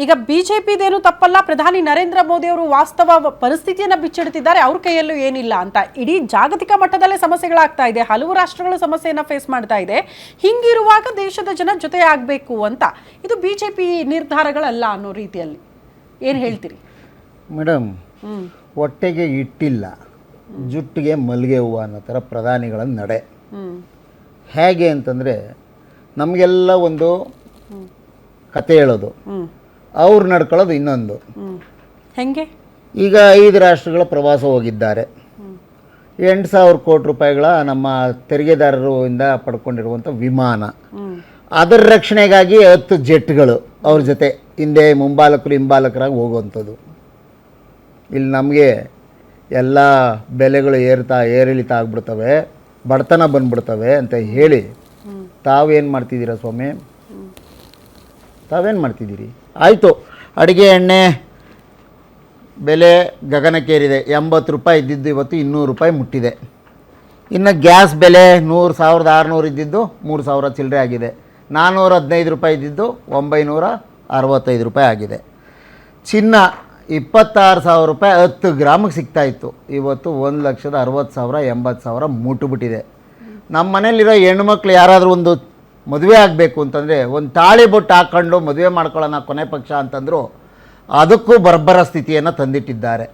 ಈಗ ಬಿಜೆಪಿದೇನು ತಪ್ಪಲ್ಲ, ಪ್ರಧಾನಿ ನರೇಂದ್ರ ಮೋದಿ ಅವರು ವಾಸ್ತವ ಪರಿಸ್ಥಿತಿಯನ್ನ ಬಿಚ್ಚಿಡ್ತಿದ್ದಾರೆ, ಅವ್ರ ಕೈಯಲ್ಲೂ ಏನಿಲ್ಲ ಅಂತ. ಇಡೀ ಜಾಗತಿಕ ಮಟ್ಟದಲ್ಲೇ ಸಮಸ್ಯೆಗಳಾಗ್ತಾ ಇದೆ, ಹಲವು ರಾಷ್ಟ್ರಗಳು ಸಮಸ್ಯೆಯನ್ನ ಫೇಸ್ ಮಾಡ್ತಾ ಇದೆ. ಹಿಂಗಿರುವಾಗ ದೇಶದ ಜನ ಜೊತೆ ಆಗಬೇಕು ಅಂತ ಇದು ಬಿಜೆಪಿ ನಿರ್ಧಾರಗಳಲ್ಲ ಅನ್ನೋ ರೀತಿಯಲ್ಲಿ ಏನು ಹೇಳ್ತೀರಿ ಮೇಡಮ್? ಹೊಟ್ಟೆಗೆ ಇಟ್ಟಿಲ್ಲ, ಜುಟ್ಟಿಗೆ ಮಲ್ಲಿಗೆ ಹೂವು ಅನ್ನೋ ಥರ ಪ್ರಧಾನಿಗಳ ನಡೆ. ಹೇಗೆ ಅಂತಂದರೆ, ನಮಗೆಲ್ಲ ಒಂದು ಕತೆ ಹೇಳೋದು, ಅವ್ರು ನಡ್ಕೊಳ್ಳೋದು ಇನ್ನೊಂದು. ಹೆಂಗೆ? ಈಗ 5 ರಾಷ್ಟ್ರಗಳ ಪ್ರವಾಸ ಹೋಗಿದ್ದಾರೆ. 8,000 ಕೋಟಿ ರೂಪಾಯಿಗಳ ನಮ್ಮ ತೆರಿಗೆದಾರರಿಂದ ಪಡ್ಕೊಂಡಿರುವಂಥ ವಿಮಾನ, ಅದರ ರಕ್ಷಣೆಗಾಗಿ 10 ಜೆಟ್ಗಳು ಅವ್ರ ಜೊತೆ ಹಿಂದೆ ಮುಂಬಾಲಕರು ಹಿಂಬಾಲಕರಾಗಿ ಹೋಗುವಂಥದ್ದು. ಇಲ್ಲಿ ನಮಗೆ ಎಲ್ಲ ಬೆಲೆಗಳು ಏರಿಳಿತ ಆಗ್ಬಿಡ್ತವೆ, ಬಡತನ ಬಂದ್ಬಿಡ್ತವೆ ಅಂತ ಹೇಳಿ ತಾವೇನು ಮಾಡ್ತಿದ್ದೀರಾ ಸ್ವಾಮಿ? ತಾವೇನು ಮಾಡ್ತಿದ್ದೀರಿ? ಆಯಿತು, ಅಡುಗೆ ಎಣ್ಣೆ ಬೆಲೆ ಗಗನಕ್ಕೇರಿದೆ. 80 ರೂಪಾಯಿ ಇದ್ದಿದ್ದು ಇವತ್ತು 200 ರೂಪಾಯಿ ಮುಟ್ಟಿದೆ. ಇನ್ನು ಗ್ಯಾಸ್ ಬೆಲೆ 1,600 ಇದ್ದಿದ್ದು 3,000 ಚಿಲ್ಲರೆ ಆಗಿದೆ. 415 ರೂಪಾಯಿ ಇದ್ದಿದ್ದು 965 ರೂಪಾಯಿ ಆಗಿದೆ. ಚಿನ್ನ 26,000 ರೂಪಾಯಿ 10 ಗ್ರಾಮಿಗೆ ಸಿಗ್ತಾಯಿತ್ತು, ಇವತ್ತು 1,60,000 80,000 ಮುಟ್ಟುಬಿಟ್ಟಿದೆ. ನಮ್ಮ ಮನೇಲಿರೋ ಹೆಣ್ಮಕ್ಳು ಯಾರಾದರೂ ಒಂದು ಮದುವೆ ಆಗಬೇಕು ಅಂತಂದರೆ ಒಂದು ತಾಳಿ ಬೊಟ್ಟು ಹಾಕ್ಕೊಂಡು ಮದುವೆ ಮಾಡ್ಕೊಳ್ಳೋಣ ಕೊನೆ ಪಕ್ಷ ಅಂತಂದರು, ಅದಕ್ಕೂ ಬರ್ಬರ ಸ್ಥಿತಿಯನ್ನು ತಂದಿಟ್ಟಿದ್ದಾರೆ.